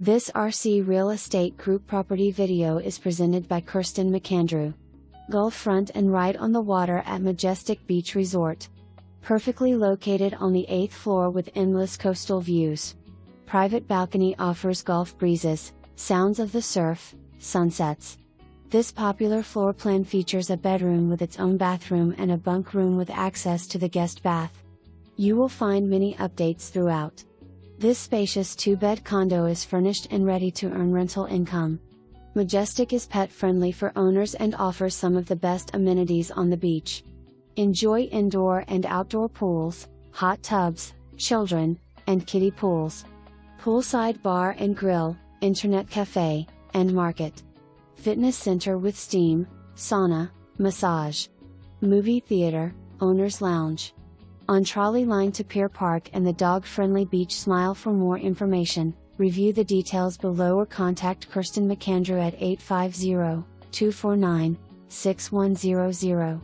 This RC Real Estate Group property video is presented by Kirsten McAndrew. Gulf front and right on the water at Majestic Beach Resort. Perfectly located on the 8th floor with endless coastal views. Private balcony offers Gulf breezes, sounds of the surf, sunsets. This popular floor plan features a bedroom with its own bathroom and a bunk room with access to the guest bath. You will find many updates throughout. This spacious 2-bed condo is furnished and ready to earn rental income. Majestic is pet-friendly for owners and offers some of the best amenities on the beach. Enjoy indoor and outdoor pools, hot tubs, children, and kiddie pools. Poolside Bar and Grill, Internet Cafe, and Market. Fitness center with steam, sauna, massage. Movie theater, owner's lounge. On Trolley line to Pier Park and the dog-friendly beach. Smile. For more information, review the details below or contact Kirsten McAndrew at 850-249-6100.